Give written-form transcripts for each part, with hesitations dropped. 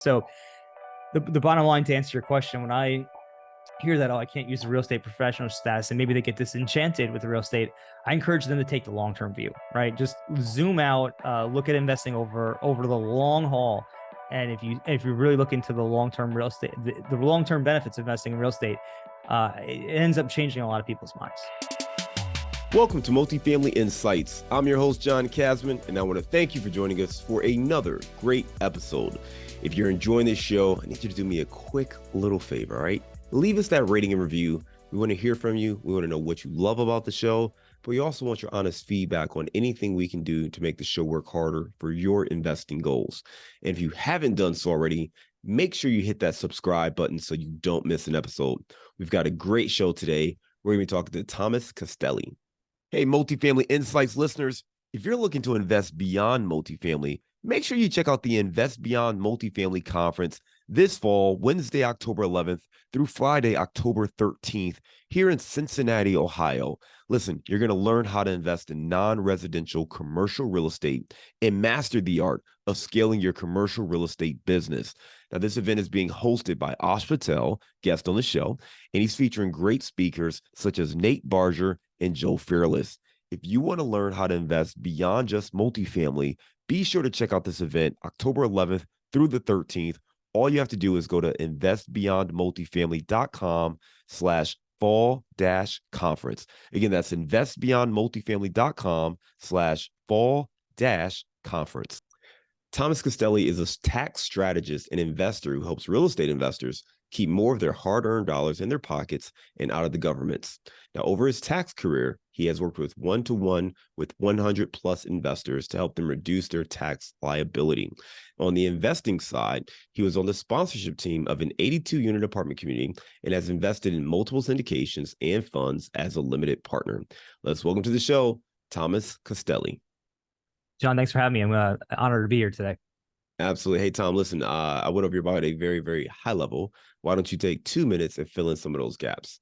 So the bottom line, to answer your question, when I hear that, oh, I can't use the real estate professional status, and maybe they get disenchanted with the real estate, I encourage them to take the long-term view, right? Just zoom out, look at investing over the long haul. And if you really look into the long-term real estate, the long-term benefits of investing in real estate, it ends up changing a lot of people's minds. Welcome to Multifamily Insights. I'm your host, John Casman, and I want to thank you for joining us for another great episode. If you're enjoying this show, I need you to do me a quick little favor, all right? Leave us that rating and review. We want to hear from you. We want to know what you love about the show, but we also want your honest feedback on anything we can do to make the show work harder for your investing goals. And if you haven't done so already, make sure you hit that subscribe button so you don't miss an episode. We've got a great show today. We're going to be talking to Thomas Castelli. Hey, Multifamily Insights listeners, if you're looking to invest beyond multifamily, make sure you check out the Invest Beyond Multifamily Conference this fall, Wednesday, October 11th through Friday, October 13th, here in Cincinnati, Ohio. Listen, you're going to learn how to invest in non-residential commercial real estate and master the art of scaling your commercial real estate business. Now, this event is being hosted by Ash Patel, guest on the show, and he's featuring great speakers such as Nate Barger and Joe Fairless. If you want to learn how to invest beyond just multifamily, be sure to check out this event October 11th through the 13th. All you have to do is go to investbeyondmultifamily.com/fall-conference. Again, that's investbeyondmultifamily.com/fall-conference. Thomas Castelli is a tax strategist and investor who helps real estate investors keep more of their hard-earned dollars in their pockets and out of the government's. Now, over his tax career, he has worked with one-to-one with 100 plus investors to help them reduce their tax liability. On the investing side, he was on the sponsorship team of an 82-unit apartment community and has invested in multiple syndications and funds as a limited partner. Let's welcome to the show, Thomas Castelli. John, thanks for having me. I'm honored to be here today. Absolutely. Hey, Tom, listen, I went over your bio at a very, very high level. Why don't you take 2 minutes and fill in some of those gaps?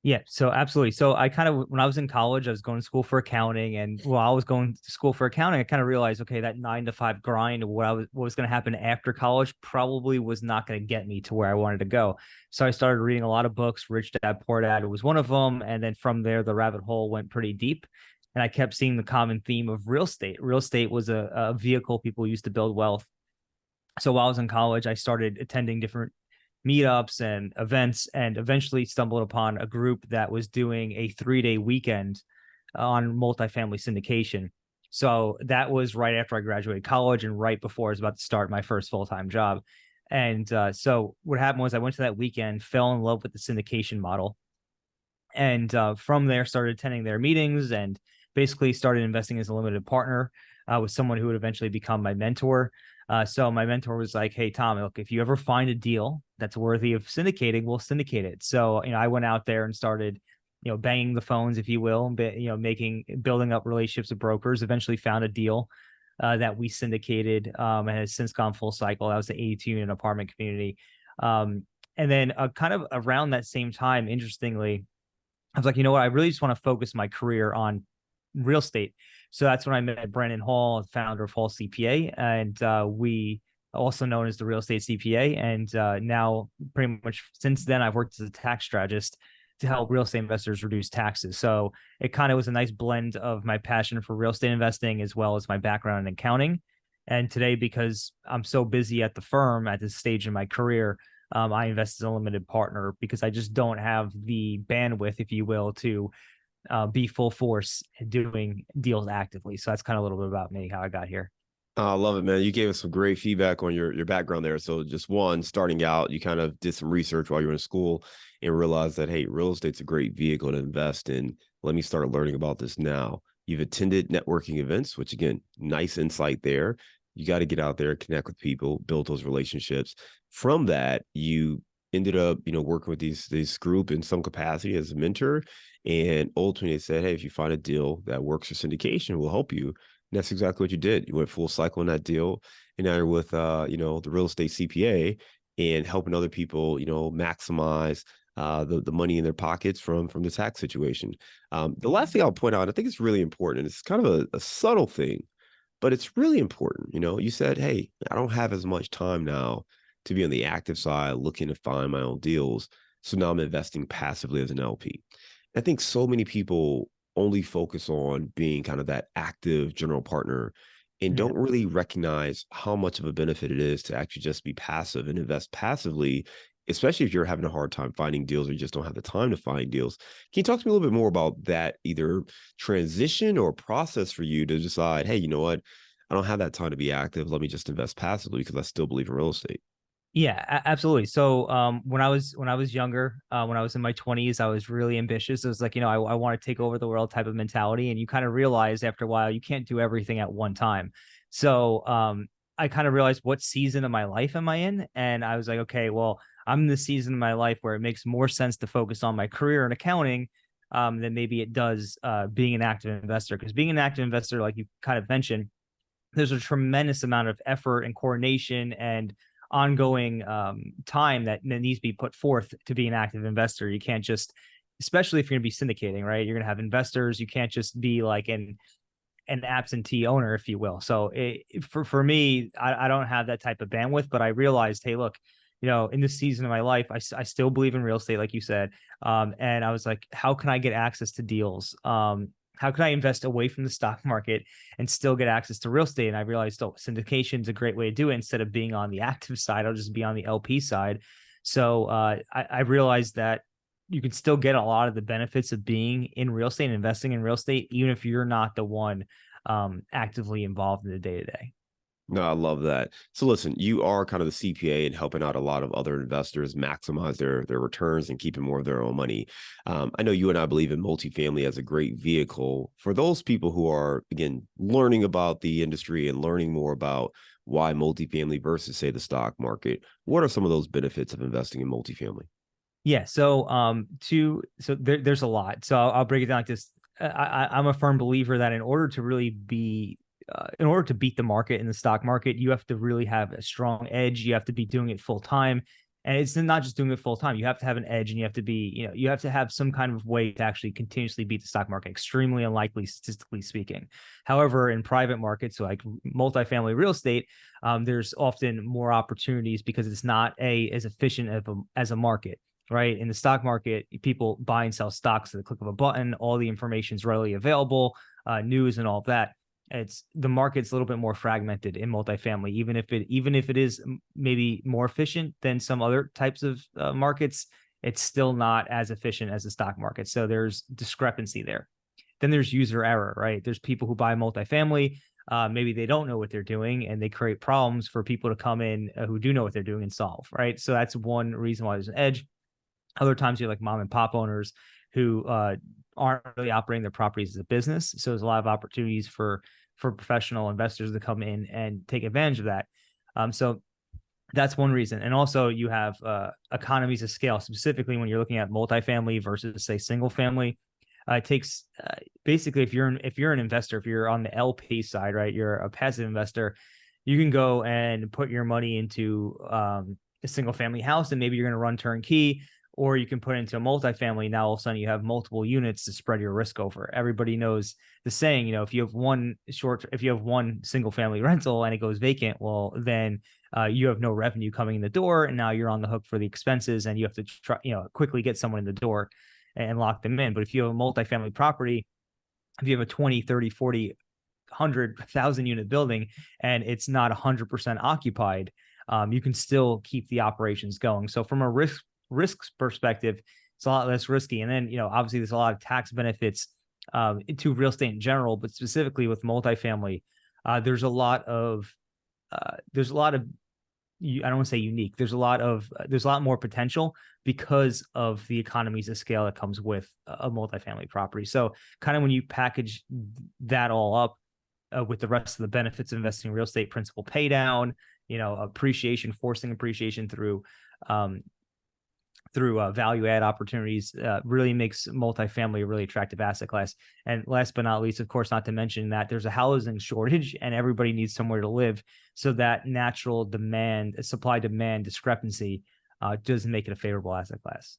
Yeah, so absolutely. So when I was in college, I was going to school for accounting, and while I was going to school for accounting, I kind of realized, okay, that 9 to 5 grind, what was going to happen after college probably was not going to get me to where I wanted to go. So I started reading a lot of books. Rich Dad, Poor Dad was one of them. And then from there, the rabbit hole went pretty deep. And I kept seeing the common theme of real estate. Real estate was a vehicle people used to build wealth. So while I was in college, I started attending different meetups and events, and eventually stumbled upon a group that was doing a 3-day weekend on multifamily syndication. So that was right after I graduated college and right before I was about to start my first full-time job. And so what happened was I went to that weekend, fell in love with the syndication model, and from there started attending their meetings and basically started investing as a limited partner with someone who would eventually become my mentor. So my mentor was like, "Hey, Tom, look, if you ever find a deal that's worthy of syndicating, we'll syndicate it." So, I went out there and started, banging the phones, if you will, building up relationships with brokers, eventually found a deal that we syndicated and has since gone full cycle. That was the 82-unit apartment community. And then kind of around that same time, interestingly, I was like, you know what? I really just want to focus my career on real estate. So that's when I met Brandon Hall, founder of Hall CPA, and we also known as the real estate CPA. And now pretty much since then, I've worked as a tax strategist to help real estate investors reduce taxes. So it kind of was a nice blend of my passion for real estate investing as well as my background in accounting. And today, because I'm so busy at the firm at this stage in my career, I invest as a limited partner because I just don't have the bandwidth, if you will, to be full force doing deals actively. So that's kind of a little bit about me, how I got here. I love it, man. You gave us some great feedback on your background there. So just one, starting out, you kind of did some research while you were in school and realized that, hey, real estate's a great vehicle to invest in. Let me start learning about this now. You've attended networking events, which again, nice insight there. You got to get out there, connect with people, build those relationships. From that, you ended up, working with this group in some capacity as a mentor. And ultimately, they said, hey, if you find a deal that works for syndication, we'll help you. And that's exactly what you did. You went full cycle in that deal. And now you're with, the real estate CPA and helping other people, maximize the money in their pockets from the tax situation. The last thing I'll point out, I think it's really important. It's kind of a subtle thing, but it's really important. You said, hey, I don't have as much time now to be on the active side looking to find my own deals. So now I'm investing passively as an LP. I think so many people only focus on being kind of that active general partner and Yeah. don't really recognize how much of a benefit it is to actually just be passive and invest passively, especially if you're having a hard time finding deals or you just don't have the time to find deals. Can you talk to me a little bit more about that, either transition or process for you to decide, hey, you know what? I don't have that time to be active. Let me just invest passively because I still believe in real estate. Yeah, absolutely. So when I was younger, when I was in my 20s, I was really ambitious. It was like, I want to take over the world type of mentality. And you kind of realize after a while you can't do everything at one time. So I kind of realized what season of my life am I in? And I was like, okay, well, I'm in the season of my life where it makes more sense to focus on my career in accounting than maybe it does being an active investor. Because being an active investor, like you kind of mentioned, there's a tremendous amount of effort and coordination and ongoing time that needs to be put forth to be an active investor. You can't just, especially if you're going to be syndicating, right? You're going to have investors. You can't just be like an absentee owner, if you will. So for me, I don't have that type of bandwidth, but I realized, hey, look, in this season of my life, I still believe in real estate, like you said. And I was like, how can I get access to deals? How can I invest away from the stock market and still get access to real estate? And I realized, oh, syndication is a great way to do it. Instead of being on the active side, I'll just be on the LP side. So I realized that you can still get a lot of the benefits of being in real estate and investing in real estate, even if you're not the one actively involved in the day to day. No, I love that. So listen, you are kind of the CPA and helping out a lot of other investors maximize their returns and keeping more of their own money. I know you and I believe in multifamily as a great vehicle for those people who are, again, learning about the industry and learning more about why multifamily versus, say, the stock market. What are some of those benefits of investing in multifamily? Yeah. There's a lot. So I'll break it down like this. I'm a firm believer that in order to beat the market in the stock market, you have to really have a strong edge. You have to be doing it full time. And it's not just doing it full time. You have to have an edge and you have to be, you have to have some kind of way to actually continuously beat the stock market. Extremely unlikely, statistically speaking. However, in private markets, so like multifamily real estate, there's often more opportunities because it's not as efficient as a market. Right. In the stock market, people buy and sell stocks at the click of a button. All the information is readily available, news and all of that. It's the market's a little bit more fragmented in multifamily, even if it is maybe more efficient than some other types of markets, it's still not as efficient as the stock market. So there's discrepancy there. Then there's user error, right? There's people who buy multifamily. Maybe they don't know what they're doing and they create problems for people to come in who do know what they're doing and solve, right? So that's one reason why there's an edge. Other times you have like mom and pop owners who aren't really operating their properties as a business. So there's a lot of opportunities for professional investors to come in and take advantage of that. So that's one reason. And also you have economies of scale, specifically when you're looking at multifamily versus say single family. It takes basically if you're an investor, if you're on the LP side, right, you're a passive investor, you can go and put your money into a single family house and maybe you're going to run turnkey, or you can put it into a multifamily. Now all of a sudden you have multiple units to spread your risk over. Everybody knows the saying, if you have one single family rental and it goes vacant, well, then you have no revenue coming in the door, and now you're on the hook for the expenses, and you have to try, quickly get someone in the door and lock them in. But if you have a multifamily property, if you have a 20, 30, 40, 100,000 unit building and it's not 100% occupied, you can still keep the operations going. So from a risks perspective, it's a lot less risky. And then, obviously there's a lot of tax benefits to real estate in general, but specifically with multifamily, there's a lot of I don't want to say unique. There's a lot more potential because of the economies of scale that comes with a multifamily property. So kind of when you package that all up with the rest of the benefits of investing in real estate, principal pay down, forcing appreciation through value add opportunities, really makes multifamily a really attractive asset class. And last but not least, of course, not to mention that there's a housing shortage and everybody needs somewhere to live. So that natural supply demand discrepancy does make it a favorable asset class.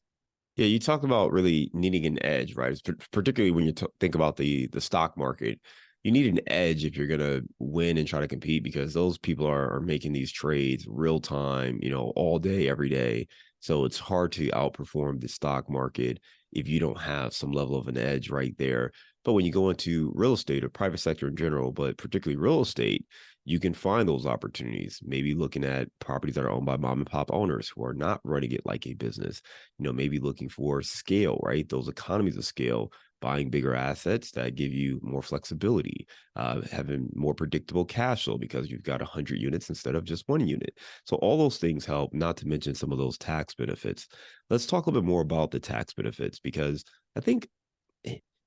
Yeah, you talked about really needing an edge, right? Particularly when you think about the stock market. you need an edge if you're going to win and try to compete, because those people are making these trades real time, all day, every day. So it's hard to outperform the stock market if you don't have some level of an edge right there. But when you go into real estate or private sector in general, but particularly real estate, you can find those opportunities, maybe looking at properties that are owned by mom and pop owners who are not running it like a business, maybe looking for scale, right? Those economies of scale, buying bigger assets that give you more flexibility, having more predictable cash flow because you've got 100 units instead of just 1 unit. So all those things help, not to mention some of those tax benefits. Let's talk a little bit more about the tax benefits, because I think,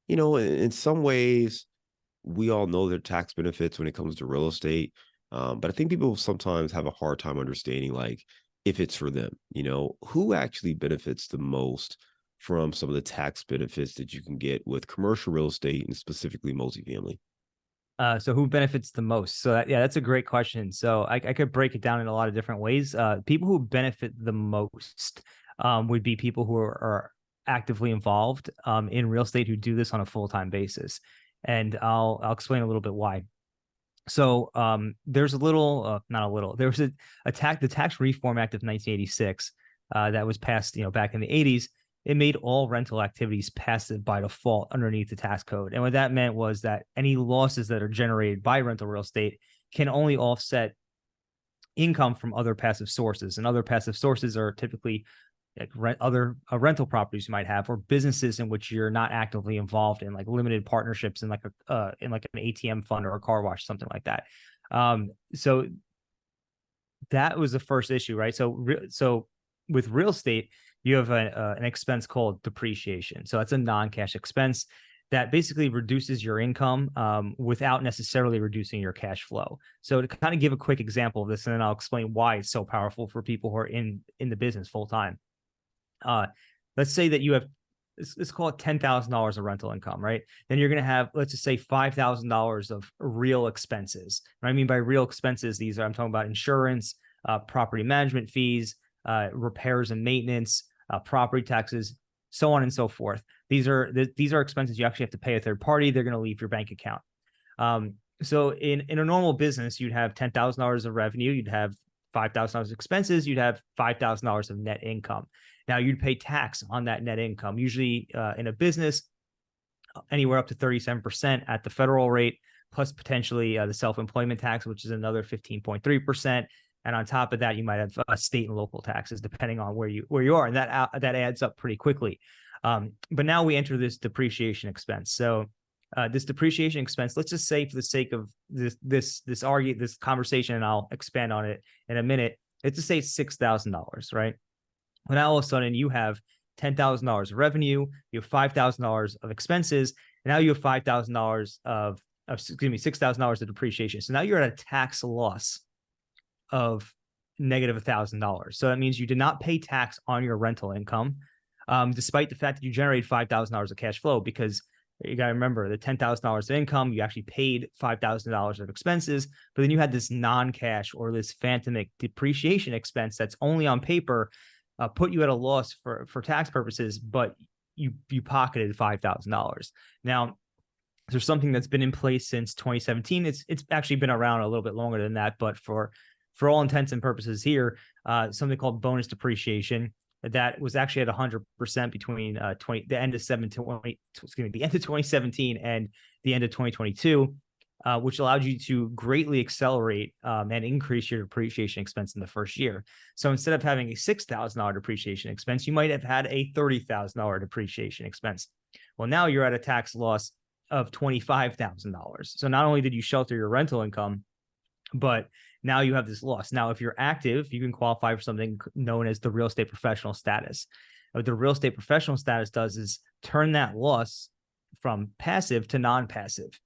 in some ways, we all know their tax benefits when it comes to real estate. But I think people sometimes have a hard time understanding, like, if it's for them, who actually benefits the most from some of the tax benefits that you can get with commercial real estate and specifically multifamily. So who benefits the most? So yeah, that's a great question. So I could break it down in a lot of different ways. People who benefit the most would be people who are actively involved in real estate, who do this on a full-time basis. And I'll explain a little bit why. So there's a little, not a little, there was the Tax Reform Act of 1986 that was passed, back in the 80s. It made all rental activities passive by default underneath the tax code. And what that meant was that any losses that are generated by rental real estate can only offset income from other passive sources. And other passive sources are typically like other rental properties you might have, or businesses in which you're not actively involved in, like limited partnerships in like an ATM fund or a car wash, something like that. So that was the first issue, right? So with real estate, you have an expense called depreciation. So that's a non-cash expense that basically reduces your income without necessarily reducing your cash flow. So to kind of give a quick example of this, and then I'll explain why it's so powerful for people who are in the business full time. Let's say that you have, let's call it $10,000 of rental income, right? Then you're going to have, let's just say $5,000 of real expenses. What I mean by real expenses, I'm talking about insurance, property management fees, repairs and maintenance, property taxes, so on and so forth. These are expenses you actually have to pay a third party. They're going to leave your bank account. So in a normal business, you'd have $10,000 of revenue, you'd have $5,000 of expenses, you'd have $5,000 of net income. Now you'd pay tax on that net income. Usually in a business, anywhere up to 37% at the federal rate, plus potentially the self-employment tax, which is another 15.3%. And on top of that, you might have state and local taxes, depending on where you are, and that adds up pretty quickly. But now we enter this depreciation expense. So this depreciation expense, let's just say, for the sake of this conversation, and I'll expand on it in a minute, let's just say it's $6,000, right? Well, now all of a sudden you have $10,000 of revenue, you have $5,000 of expenses, and now you have $6,000 of depreciation. So now you're at a tax loss of negative $1,000. So that means you did not pay tax on your rental income, despite the fact that you generated $5,000 of cash flow, because you got to remember the $10,000 of income, you actually paid $5,000 of expenses, but then you had this non-cash or this phantomic depreciation expense that's only on paper, put you at a loss for tax purposes, but you pocketed $5,000. Now, there's something that's been in place since 2017. It's actually been around a little bit longer than that, but for all intents and purposes here, something called bonus depreciation that was actually at 100% between the end of 2017 and the end of 2022, which allowed you to greatly accelerate and increase your depreciation expense in the first year. So instead of having a $6,000 depreciation expense, you might have had a $30,000 depreciation expense. Well, now you're at a tax loss of $25,000. So not only did you shelter your rental income, but now you have this loss. Now, if you're active, you can qualify for something known as the real estate professional status. What the real estate professional status does is turn that loss from passive to non-passive.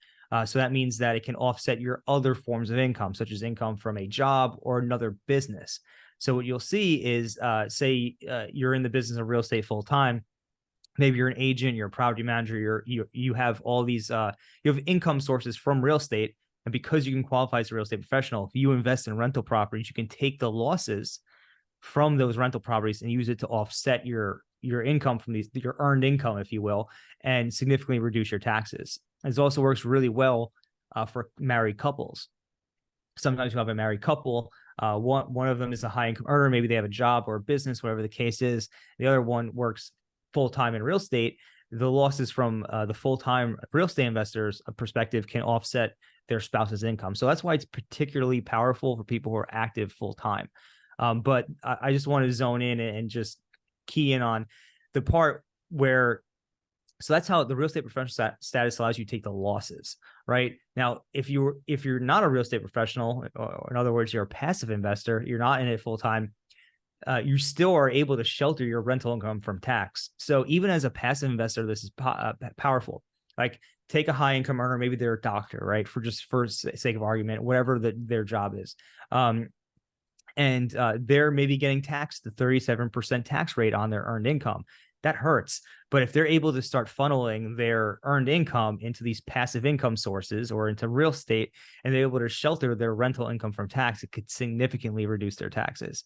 So that means that it can offset your other forms of income, such as income from a job or another business. So what you'll see is, say you're in the business of real estate full time. Maybe you're an agent, you're a property manager, you have all these, you have income sources from real estate. And because you can qualify as a real estate professional, if you invest in rental properties, you can take the losses from those rental properties and use it to offset your income from your earned income, if you will, and significantly reduce your taxes. This also works really well for married couples. Sometimes you have a married couple. One of them is a high income earner. Maybe they have a job or a business, whatever the case is. The other one works full time in real estate. The losses from the full time real estate investors' perspective can offset their spouse's income. So that's why it's particularly powerful for people who are active full time. But I just want to zone in and just key in on the part where, so that's how the real estate professional status allows you to take the losses, right? Now, if you're not a real estate professional, or in other words, you're a passive investor, you're not in it full time, you still are able to shelter your rental income from tax. So even as a passive investor, this is powerful. Like, take a high income earner, maybe they're a doctor, right? For sake of argument, whatever their job is. And they're maybe getting taxed the 37% tax rate on their earned income. That hurts. But if they're able to start funneling their earned income into these passive income sources or into real estate, and they're able to shelter their rental income from tax, it could significantly reduce their taxes.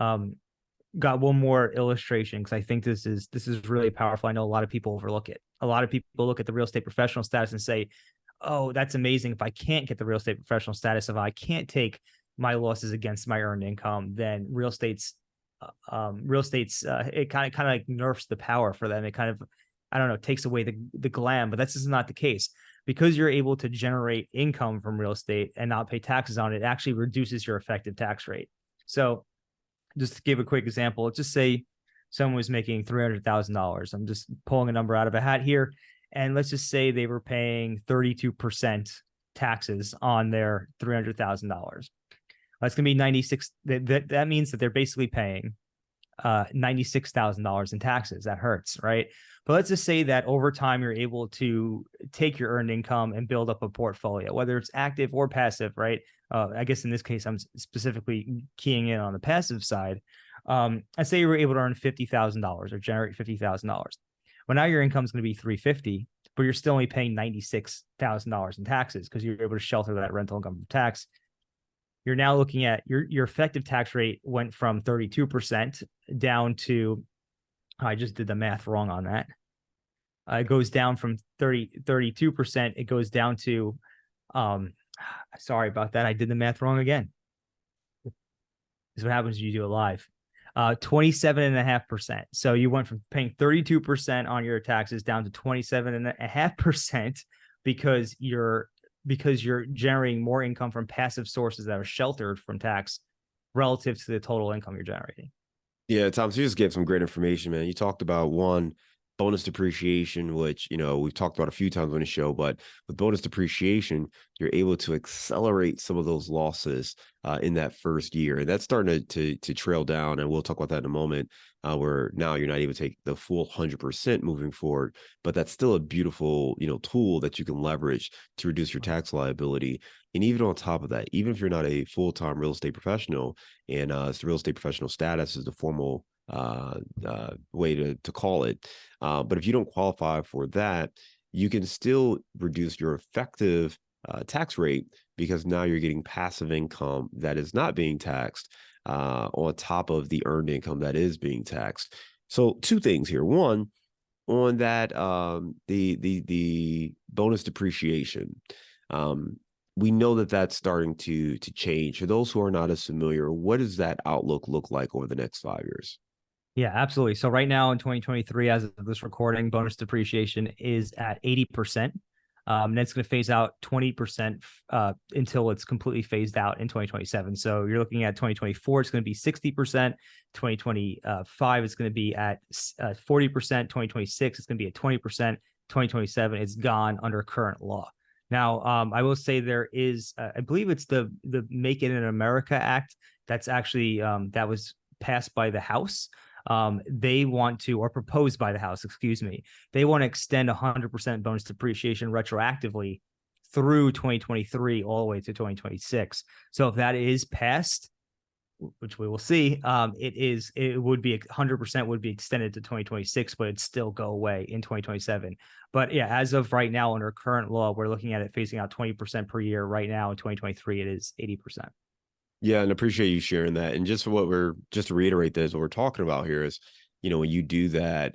Got one more illustration, because I think this is really powerful. I know a lot of people overlook it. A lot of people look at the real estate professional status and say, oh, that's amazing. If I can't get the real estate professional status, if I can't take my losses against my earned income, then real estate's it kind of like nerfs the power for them. It kind of, I don't know, takes away the glam. But that's just not the case. Because you're able to generate income from real estate and not pay taxes on it, it actually reduces your effective tax rate. So just to give a quick example, let's just say someone was making $300,000. I'm just pulling a number out of a hat here. And let's just say they were paying 32% taxes on their $300,000. That's going to be 96. That means that they're basically paying $96,000 in taxes. That hurts, right? But let's just say that over time, you're able to take your earned income and build up a portfolio, whether it's active or passive, right? I guess in this case, I'm specifically keying in on the passive side. Let's say you were able to earn $50,000 or generate $50,000. Well, now your income is going to be $350,000, but you're still only paying $96,000 in taxes because you're able to shelter that rental income from tax. You're now looking at your effective tax rate went from 32% down to, I just did the math wrong on that. It goes down from 32%. It goes down to, sorry about that. I did the math wrong again. This is what happens when you do it live. 27.5%. So you went from paying 32% on your taxes down to 27.5% because you're generating more income from passive sources that are sheltered from tax relative to the total income you're generating. Yeah, Tom, so you just gave some great information, man. You talked about one, bonus depreciation, which, we've talked about a few times on the show, but with bonus depreciation, you're able to accelerate some of those losses in that first year. And that's starting to trail down. And we'll talk about that in a moment, where now you're not able to take the full 100% moving forward, but that's still a beautiful, tool that you can leverage to reduce your tax liability. And even on top of that, even if you're not a full-time real estate professional, and it's the real estate professional status is the formal way to call it. But if you don't qualify for that, you can still reduce your effective tax rate, because now you're getting passive income that is not being taxed on top of the earned income that is being taxed. So two things here. One, on that, the bonus depreciation, we know that that's starting to change. For those who are not as familiar, what does that outlook look like over the next 5 years? Yeah, absolutely. So right now in 2023, as of this recording, bonus depreciation is at 80%. And it's going to phase out 20% until it's completely phased out in 2027. So you're looking at 2024, it's going to be 60%. 2025, it's going to be at 40%. 2026, it's going to be at 20%. 2027, it's gone under current law. Now, I will say there is, I believe it's the Make It in America Act that's actually, that was passed by the House. They want to, or proposed by the House, excuse me, they want to extend 100% bonus depreciation retroactively through 2023 all the way to 2026. So if that is passed, which we will see, it would be 100% would be extended to 2026, but it'd still go away in 2027. But yeah, as of right now, under current law, we're looking at it phasing out 20% per year. Right now in 2023, it is 80%. Yeah, and appreciate you sharing that. And just to reiterate this, what we're talking about here is, when you do that,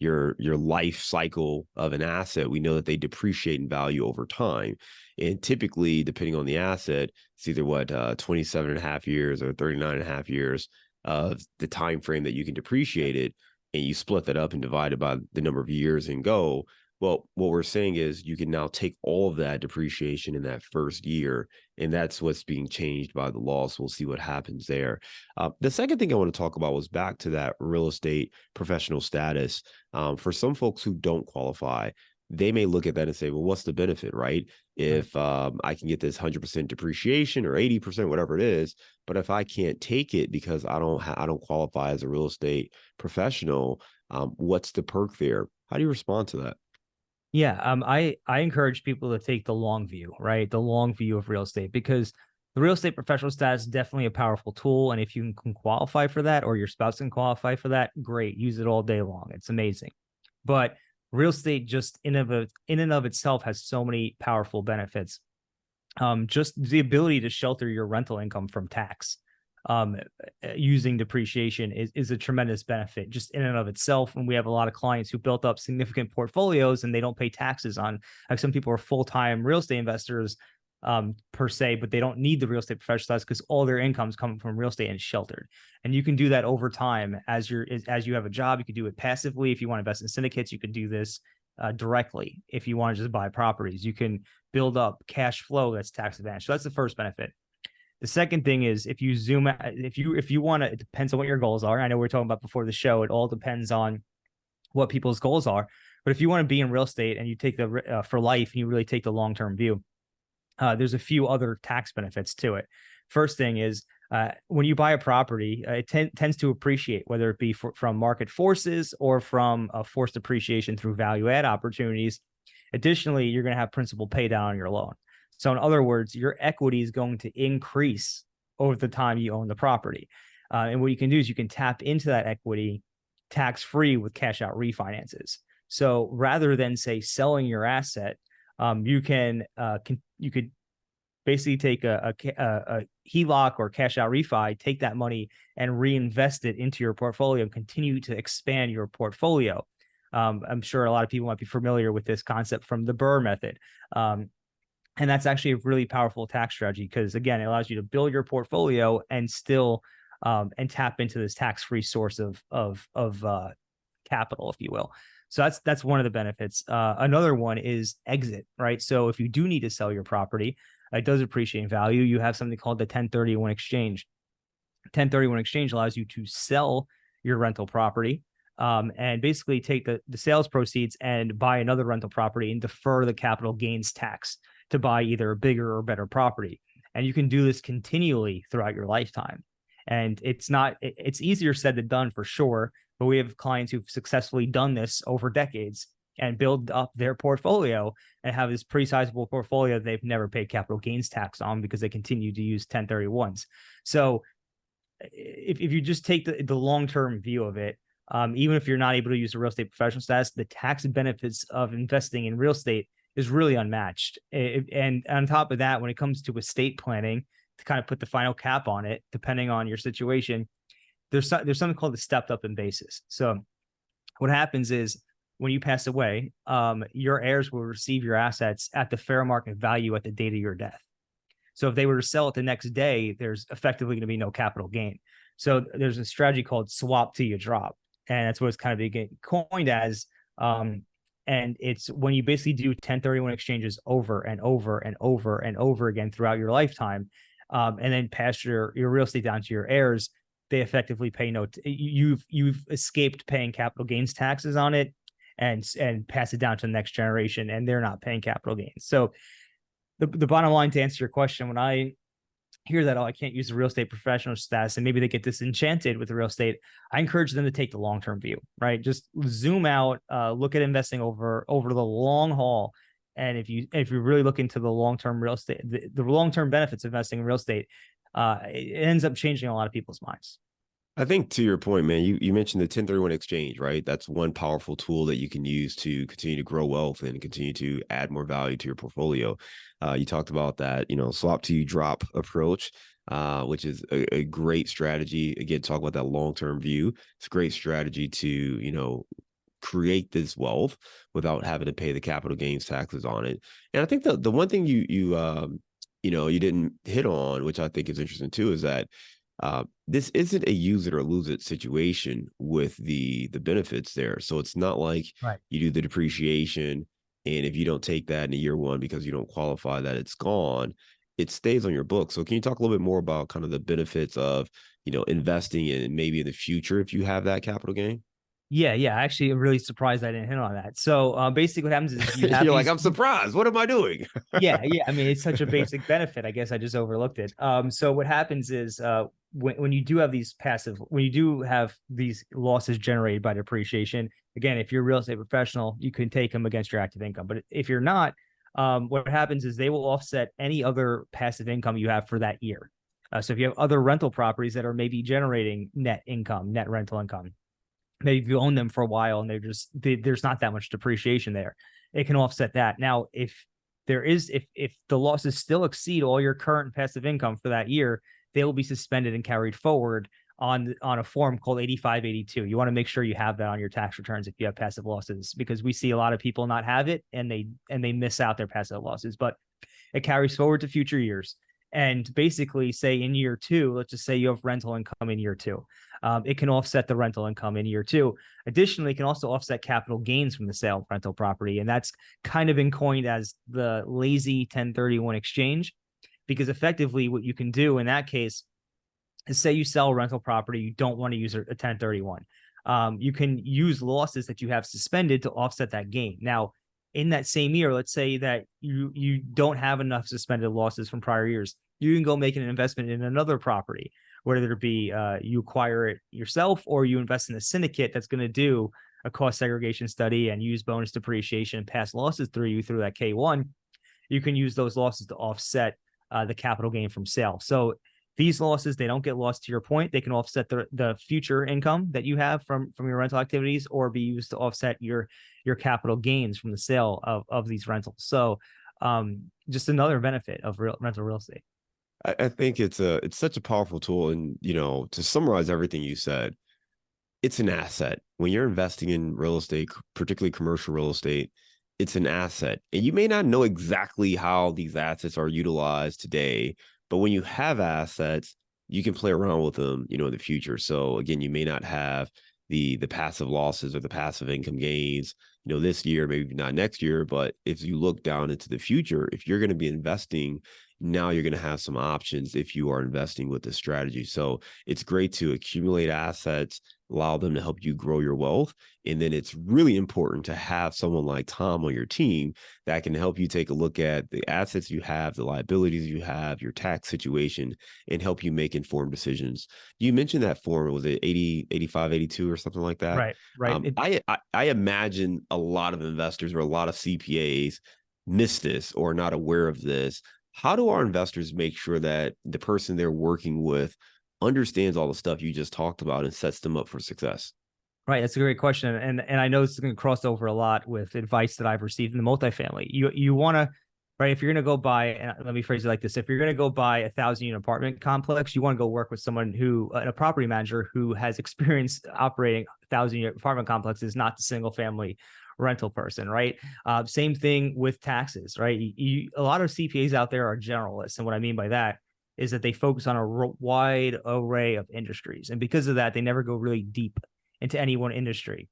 your life cycle of an asset, we know that they depreciate in value over time. And typically, depending on the asset, it's either 27 and a half years or 39 and a half years of the time frame that you can depreciate it, and you split that up and divide it by the number of years and go. Well, what we're saying is you can now take all of that depreciation in that first year, and that's what's being changed by the law. So we'll see what happens there. The second thing I want to talk about was back to that real estate professional status. For some folks who don't qualify, they may look at that and say, well, what's the benefit, right? If I can get this 100% depreciation or 80%, whatever it is, but if I can't take it because I don't qualify as a real estate professional, what's the perk there? How do you respond to that? Yeah, I encourage people to take the long view, right? The long view of real estate, because the real estate professional status is definitely a powerful tool. And if you can qualify for that, or your spouse can qualify for that, great, use it all day long. It's amazing. But real estate just in and of itself has so many powerful benefits. Just the ability to shelter your rental income from tax, um, using depreciation is a tremendous benefit just in and of itself. And we have a lot of clients who built up significant portfolios and they don't pay taxes on, like, some people are full-time real estate investors, per se, but they don't need the real estate professional because all their income's coming from real estate and it's sheltered. And you can do that over time as you have a job. You could do it passively. If you want to invest in syndicates, you could do this directly. If you want to just buy properties, you can build up cash flow that's tax advantage. So that's the first benefit. The second thing is, if you zoom out, if you want to, it depends on what your goals are. I know we are talking about before the show. It all depends on what people's goals are. But if you want to be in real estate and you take the for life and you really take the long-term view, there's a few other tax benefits to it. First thing is, when you buy a property, it tends to appreciate, whether it be from market forces or from forced appreciation through value add opportunities. Additionally, you're going to have principal pay down on your loan. So in other words, your equity is going to increase over the time you own the property. And what you can do is you can tap into that equity tax-free with cash out refinances. So rather than, say, selling your asset, you could basically take a HELOC or cash out refi, take that money and reinvest it into your portfolio and continue to expand your portfolio. I'm sure a lot of people might be familiar with this concept from the Burr method. And that's actually a really powerful tax strategy because, again, it allows you to build your portfolio and still and tap into this tax-free source of capital, if you will. So that's one of the benefits. Another one is exit, right? So if you do need to sell your property, it does appreciate in value. You have something called the 1031 exchange. 1031 exchange allows you to sell your rental property, and basically take the sales proceeds and buy another rental property and defer the capital gains tax to buy either a bigger or better property. And you can do this continually throughout your lifetime. And it's easier said than done, for sure. But we have clients who've successfully done this over decades and build up their portfolio and have this pretty sizable portfolio they've never paid capital gains tax on because they continue to use 1031s. So if you just take the long-term view of it, even if you're not able to use the real estate professional status, the tax benefits of investing in real estate is really unmatched. And on top of that, when it comes to estate planning, to kind of put the final cap on it, depending on your situation, there's something called the stepped up in basis. So what happens is, when you pass away, your heirs will receive your assets at the fair market value at the date of your death. So if they were to sell it the next day, there's effectively going to be no capital gain. So there's a strategy called swap till you drop. And that's what it's kind of being coined as. And it's when you basically do 1031 exchanges over and over and over and over again throughout your lifetime, and then pass your real estate down to your heirs, they effectively pay you've escaped paying capital gains taxes on it, and pass it down to the next generation, and they're not paying capital gains. So the bottom line, to answer your question, when I hear that, oh, I can't use the real estate professional status, and maybe they get disenchanted with the real estate, I encourage them to take the long-term view, right? Just zoom out, look at investing over the long haul. And if you really look into the long-term real estate, the long-term benefits of investing in real estate, it ends up changing a lot of people's minds. I think, to your point, man, you mentioned the 1031 exchange, right? That's one powerful tool that you can use to continue to grow wealth and continue to add more value to your portfolio. You talked about that, swap till you drop approach, which is a great strategy. Again, talk about that long-term view. It's a great strategy to, create this wealth without having to pay the capital gains taxes on it. And I think the one thing you didn't hit on, which I think is interesting too, is that this isn't a use it or lose it situation with the benefits there. So it's not like Right. you do the depreciation, and if you don't take that in year one because you don't qualify, that it's gone. It stays on your book. So can you talk a little bit more about kind of the benefits of investing in maybe in the future if you have that capital gain? Yeah, yeah. Actually, I'm really surprised I didn't hit on that. So basically what happens is you have You're like, these. I'm surprised. What am I doing? Yeah, yeah. I mean, it's such a basic benefit. I guess I just overlooked it. So what happens is when you do have these when you do have these losses generated by depreciation, again, if you're a real estate professional, you can take them against your active income. But if you're not, what happens is they will offset any other passive income you have for that year. So if you have other rental properties that are maybe generating net income, net rental income, maybe if you own them for a while and there's not that much depreciation there, it can offset that. Now, if the losses still exceed all your current passive income for that year, they will be suspended and carried forward on a form called 8582. You want to make sure you have that on your tax returns if you have passive losses, because we see a lot of people not have it and they miss out their passive losses. But it carries forward to future years. And basically, say in year two, let's just say you have rental income in year two. It can offset the rental income in year two. Additionally, it can also offset capital gains from the sale of rental property. And that's kind of been coined as the lazy 1031 exchange, because effectively what you can do in that case is, say you sell a rental property, you don't want to use a 1031. You can use losses that you have suspended to offset that gain. Now, in that same year, let's say that you don't have enough suspended losses from prior years, you can go make an investment in another property, whether it be you acquire it yourself or you invest in a syndicate that's going to do a cost segregation study and use bonus depreciation and pass losses through that K1. You can use those losses to offset the capital gain from sale. So these losses, they don't get lost, to your point. They can offset the future income that you have from your rental activities, or be used to offset your capital gains from the sale of these rentals. So just another benefit of rental real estate. I think it's such a powerful tool. And, to summarize everything you said, it's an asset. When you're investing in real estate, particularly commercial real estate, it's an asset. And you may not know exactly how these assets are utilized today, but when you have assets, you can play around with them, in the future. So again, you may not have the passive losses or the passive income gains, this year, maybe not next year. But if you look down into the future, if you're going to be investing, now you're going to have some options if you are investing with this strategy. So it's great to accumulate assets, allow them to help you grow your wealth. And then it's really important to have someone like Tom on your team that can help you take a look at the assets you have, the liabilities you have, your tax situation, and help you make informed decisions. You mentioned that form, was it 80, 85, 82 or something like that? Right, right. I imagine a lot of investors or a lot of CPAs miss this or are not aware of this. How do our investors make sure that the person they're working with understands all the stuff you just talked about and sets them up for success? Right, that's a great question, and I know this is going to cross over a lot with advice that I've received in the multifamily. You want to, right? If you're going to go buy, and let me phrase it like this: if you're going to go buy a 1,000-unit apartment complex, you want to go work with someone a property manager who has experience operating 1,000-unit apartment complexes, not the single family rental person, right? Same thing with taxes, right? A lot of CPAs out there are generalists, and what I mean by that is that they focus on a wide array of industries, and because of that, they never go really deep into any one industry.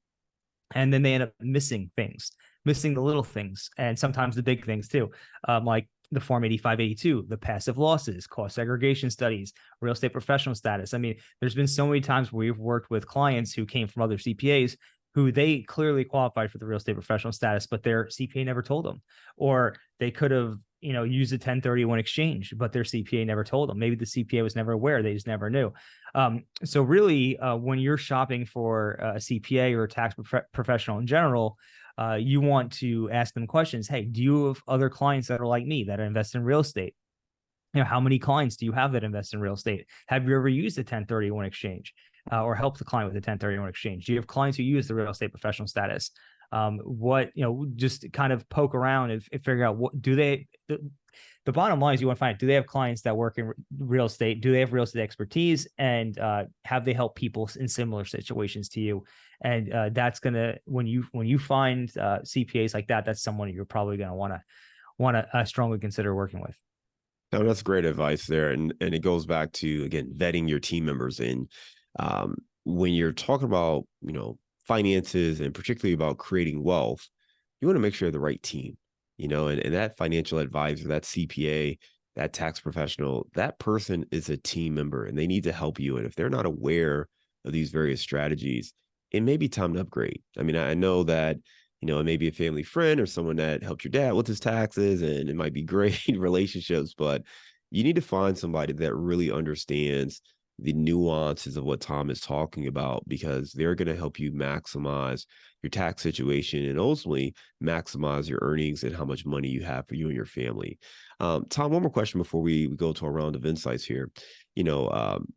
And then they end up missing the little things, and sometimes the big things too, like the Form 8582, the passive losses, cost segregation studies, real estate professional status. I mean, there's been so many times where we've worked with clients who came from other CPAs who they clearly qualified for the real estate professional status, but their CPA never told them, or they could have, used a 1031 exchange, but their CPA never told them. Maybe the CPA was never aware. They just never knew. So really, when you're shopping for a CPA or a tax professional in general, you want to ask them questions. Hey, do you have other clients that are like me that invest in real estate? How many clients do you have that invest in real estate? Have you ever used a 1031 exchange or helped the client with a 1031 exchange? Do you have clients who use the real estate professional status? Just kind of poke around and figure out what do they, The bottom line is you want to find out, do they have clients that work in real estate? Do they have real estate expertise? And have they helped people in similar situations to you? And that's gonna, when you find CPAs like that, that's someone you're probably gonna want to strongly consider working with. No, that's great advice there. And it goes back to, again, vetting your team members. And when you're talking about, finances and particularly about creating wealth, you want to make sure you're the right team, and that financial advisor, that CPA, that tax professional, that person is a team member and they need to help you. And if they're not aware of these various strategies, it may be time to upgrade. I mean, I know that it may be a family friend or someone that helped your dad with his taxes, and it might be great relationships, but you need to find somebody that really understands the nuances of what Tom is talking about, because they're going to help you maximize your tax situation and ultimately maximize your earnings and how much money you have for you and your family. Tom, one more question before we go to a round of insights here.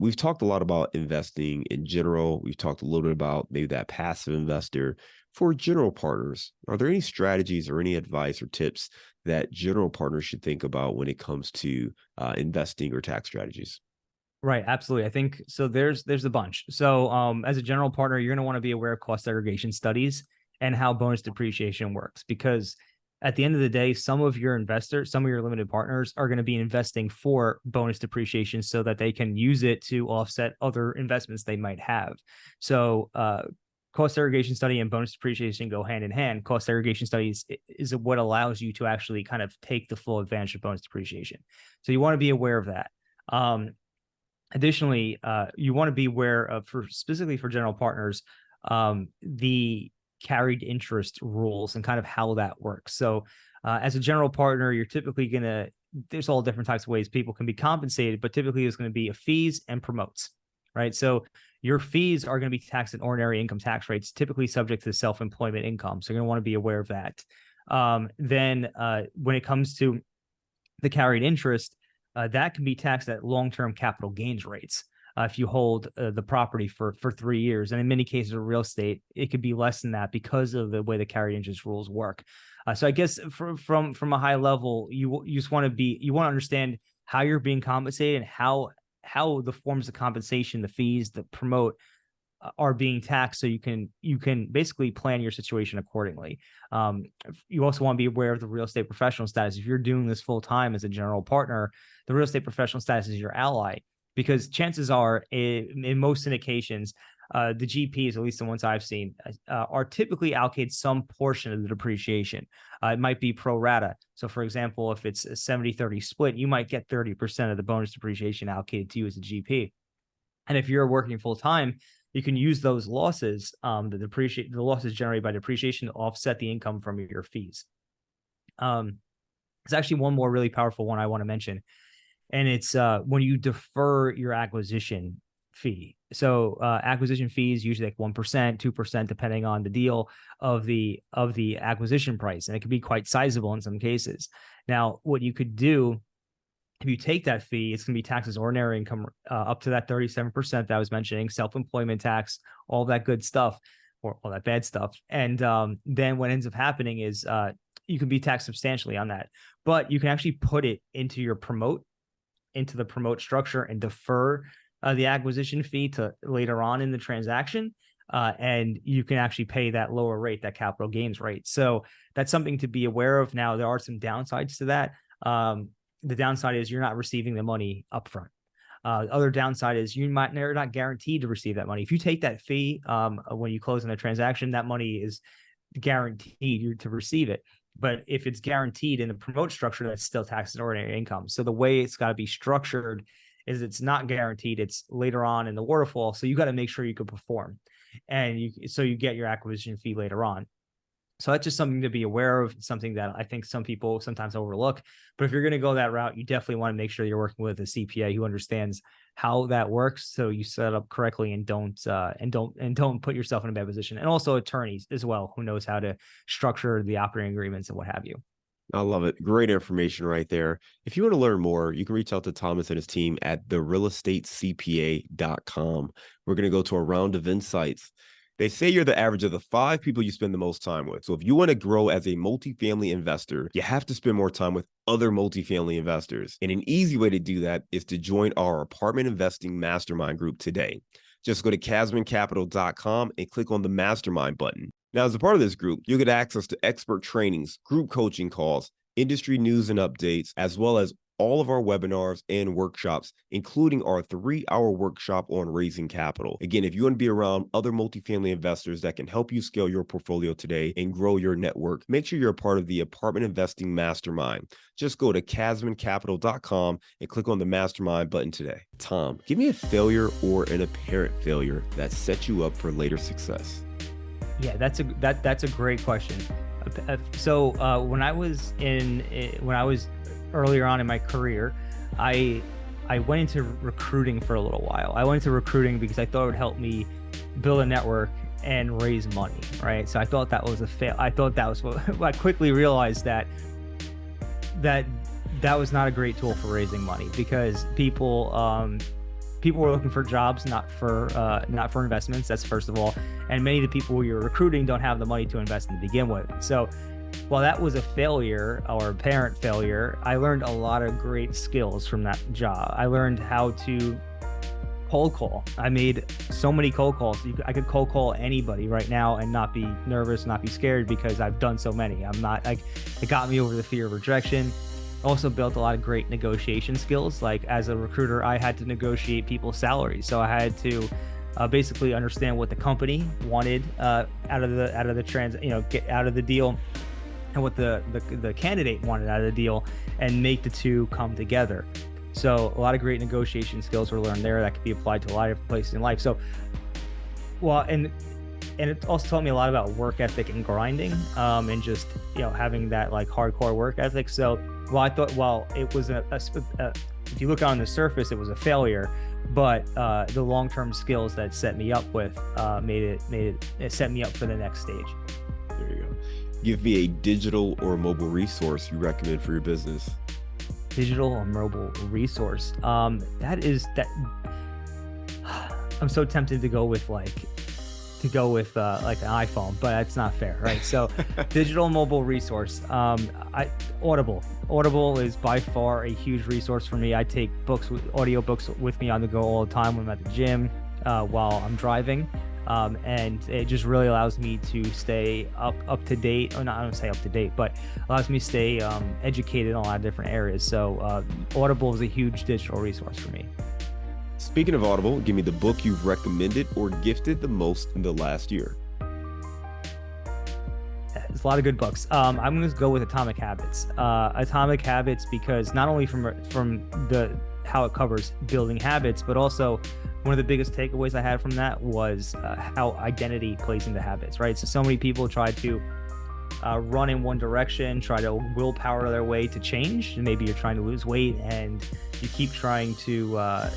We've talked a lot about investing in general. We've talked a little bit about maybe that passive investor. For general partners, are there any strategies or any advice or tips that general partners should think about when it comes to investing or tax strategies? Right, absolutely. I think so. There's a bunch. So, as a general partner, you're going to want to be aware of cost segregation studies and how bonus depreciation works, because at the end of the day, some of your investors, some of your limited partners are going to be investing for bonus depreciation so that they can use it to offset other investments they might have. So, cost segregation study and bonus depreciation go hand in hand. Cost segregation studies is what allows you to actually kind of take the full advantage of bonus depreciation. So you want to be aware of that. Additionally, you want to be aware of, for specifically for general partners, the carried interest rules and kind of how that works. So as a general partner, you're typically going to, there's all different types of ways people can be compensated, but typically there's going to be a fees and promotes, right? So your fees are going to be taxed at ordinary income tax rates, typically subject to self-employment income. So you're going to want to be aware of that. Then when it comes to the carried interest, that can be taxed at long-term capital gains rates. If you hold the property for 3 years, and in many cases of real estate, it could be less than that because of the way the carried interest rules work. So I guess from a high level, you just want to understand how you're being compensated and how the forms of compensation, the fees, the promote are being taxed, so you can basically plan your situation accordingly. You also want to be aware of the real estate professional status. If you're doing this full time as a general partner, the real estate professional status is your ally, because chances are in most syndications, the GPs, at least the ones I've seen, are typically allocated some portion of the depreciation. It might be pro rata. So for example, if it's a 70-30 split, you might get 30% of the bonus depreciation allocated to you as a GP. And if you're working full time, you can use those losses, the losses generated by depreciation, to offset the income from your fees. There's actually one more really powerful one I want to mention, and it's when you defer your acquisition fee. So acquisition fees usually like 1%, 2%, depending on the deal of the acquisition price, and it can be quite sizable in some cases. Now, what you could do, if you take that fee, it's going to be taxed as ordinary income up to that 37% that I was mentioning, self-employment tax, all that good stuff, or all that bad stuff. And then what ends up happening is you can be taxed substantially on that. But you can actually put it into the promote structure and defer the acquisition fee to later on in the transaction. And you can actually pay that lower rate, that capital gains rate. So that's something to be aware of. Now, there are some downsides to that. The downside is you're not receiving the money upfront. Other downside is you're not guaranteed to receive that money. If you take that fee when you close on a transaction, that money is guaranteed to receive it. But if it's guaranteed in the promote structure, that's still taxed as ordinary income. So the way it's got to be structured is it's not guaranteed. It's later on in the waterfall. So you got to make sure you can perform, and you get your acquisition fee later on. So that's just something to be aware of, something that I think some people sometimes overlook. But if you're going to go that route, you definitely want to make sure you're working with a CPA who understands how that works, so you set up correctly and don't put yourself in a bad position. And also attorneys as well, who knows how to structure the operating agreements and what have you. I love it. Great information right there. If you want to learn more, you can reach out to Thomas and his team at therealestatecpa.com. We're going to go to a round of insights. They say you're the average of the 5 people you spend the most time with. So if you want to grow as a multifamily investor, you have to spend more time with other multifamily investors. And an easy way to do that is to join our apartment investing mastermind group today. Just go to casmancapital.com and click on the mastermind button. Now, as a part of this group, you'll get access to expert trainings, group coaching calls, industry news and updates, as well as all of our webinars and workshops, including our 3-hour workshop on raising capital. Again, if you want to be around other multifamily investors that can help you scale your portfolio today and grow your network, make sure you're a part of the Apartment Investing Mastermind. Just go to casmancapital.com and click on the mastermind button today. Tom, give me a failure or an apparent failure that set you up for later success. Yeah, that's a great question. So when I was earlier on in my career, I went into recruiting for a little while. I went into recruiting because I thought it would help me build a network and raise money, right? So I thought that was a fail. I thought that was what I quickly realized that was not a great tool for raising money, because people were looking for jobs, not for investments. That's first of all. And many of the people who you're recruiting don't have the money to invest to begin with. So while that was a failure or apparent failure, I learned a lot of great skills from that job. I learned how to cold call. I made so many cold calls. I could cold call anybody right now and not be nervous, not be scared, because I've done so many. It got me over the fear of rejection. Also built a lot of great negotiation skills. Like as a recruiter, I had to negotiate people's salaries. So I had to basically understand what the company wanted out of the get out of the deal, and what the candidate wanted out of the deal, and make the two come together. So a lot of great negotiation skills were learned there that could be applied to a lot of different places in life. So, and it also taught me a lot about work ethic and grinding, and just, having that like hardcore work ethic. So while it was if you look on the surface, it was a failure, but the long-term skills that it set me up with it set me up for the next stage. There you go. Give me a digital or mobile resource you recommend for your business. Digital or mobile resource. I'm so tempted to go with like an iPhone, but that's not fair, right? So digital mobile resource. Audible is by far a huge resource for me. I take audiobooks with me on the go all the time when I'm at the gym, while I'm driving. And it just really allows me to stay up to date, or not, I don't say up to date, but allows me to stay educated in a lot of different areas. So Audible is a huge digital resource for me. Speaking of Audible, give me the book you've recommended or gifted the most in the last year. There's a lot of good books. I'm going to go with Atomic Habits. Atomic Habits, because not only from how it covers building habits, but also one of the biggest takeaways I had from that was how identity plays into habits, right? So many people try to run in one direction, try to willpower their way to change. And maybe you're trying to lose weight and you keep trying to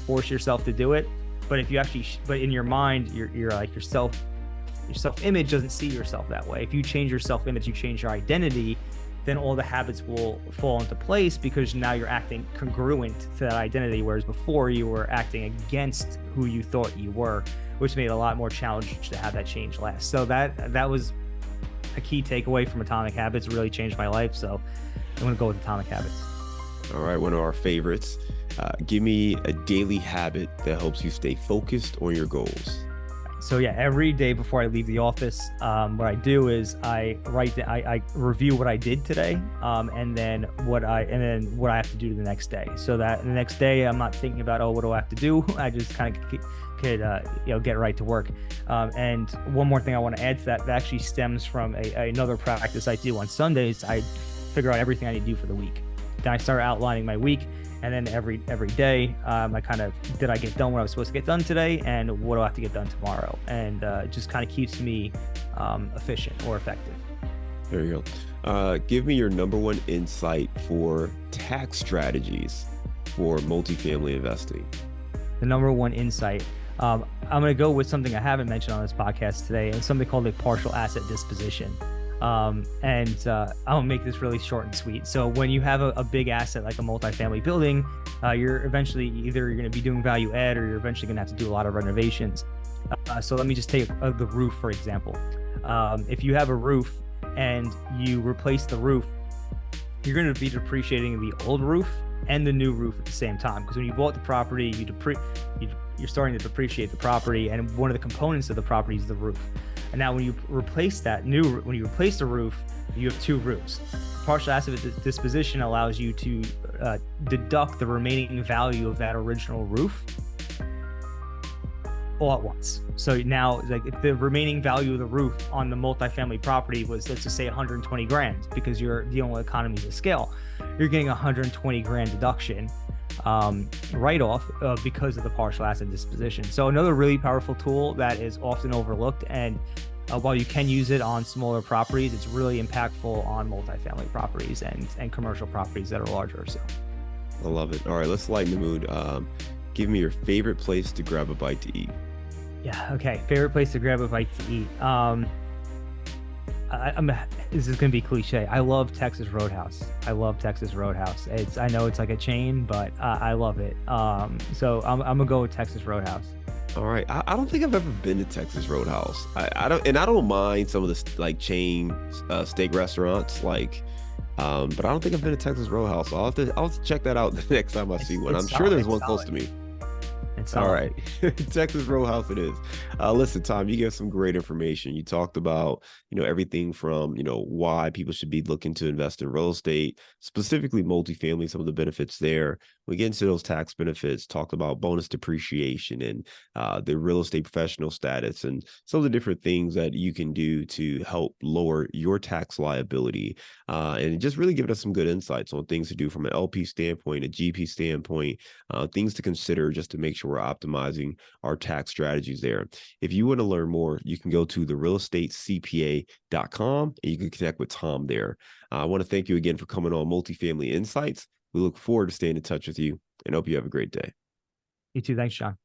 force yourself to do it. But if you but in your mind, you're like your self-image doesn't see yourself that way. If you change your self-image, you change your identity, then all the habits will fall into place, because now you're acting congruent to that identity, whereas before you were acting against who you thought you were, which made it a lot more challenging to have that change last. So that was a key takeaway from Atomic Habits. Really changed my life. So I'm going to go with Atomic Habits. All right, one of our favorites. Give me a daily habit that helps you stay focused on your goals. So yeah, every day before I leave the office, what I do is I review what I did today, and then what I have to do the next day. So that the next day I'm not thinking about, what do I have to do? I just kind of could get right to work. And one more thing I want to add to that actually stems from another practice I do on Sundays. I figure out everything I need to do for the week. Then I start outlining my week. And then every day, did I get done what I was supposed to get done today, and what do I have to get done tomorrow? And it just kind of keeps me efficient or effective. There you go. Give me your number one insight for tax strategies for multifamily investing. The number one insight. I'm going to go with something I haven't mentioned on this podcast today, and something called a partial asset disposition. I'll make this really short and sweet. So when you have a big asset like a multifamily building, you're going to be doing value add, or you're eventually going to have to do a lot of renovations. So let me just take the roof, for example. If you have a roof and you replace the roof, you're going to be depreciating the old roof and the new roof at the same time. Because when you bought the property, you're starting to depreciate the property, and one of the components of the property is the roof. And now when you replace the roof, you have two roofs. Partial asset disposition allows you to deduct the remaining value of that original roof all at once. So now, like, if the remaining value of the roof on the multifamily property was, let's just say, 120 grand, because you're dealing with economies of scale, you're getting 120 grand deduction write-off because of the partial asset disposition. So another really powerful tool that is often overlooked, and while you can use it on smaller properties, it's really impactful on multifamily properties and commercial properties that are larger. So I love it. All right, let's lighten the mood. Give me your favorite place to grab a bite to eat. Yeah. Okay. Favorite place to grab a bite to eat. This is gonna be cliche. I love Texas Roadhouse. I know it's like a chain, but I love it. So I'm gonna go with Texas Roadhouse. All right. I don't think I've ever been to Texas Roadhouse. I don't mind some of the like chain steak restaurants, like, but I don't think I've been to Texas Roadhouse. I'll have to check that out the next time I see one. I'm sure there's one close to me. All right. Texas Roadhouse it is. Listen, Tom, you gave some great information. You talked about, everything from, why people should be looking to invest in real estate, specifically multifamily, some of the benefits there. We get into those tax benefits, talked about bonus depreciation and the real estate professional status and some of the different things that you can do to help lower your tax liability. And just really giving us some good insights on things to do from an LP standpoint, a GP standpoint, things to consider just to make sure we're optimizing our tax strategies there. If you want to learn more, you can go to therealestatecpa.com and you can connect with Tom there. I want to thank you again for coming on Multifamily Insights. We look forward to staying in touch with you and hope you have a great day. You too. Thanks, John.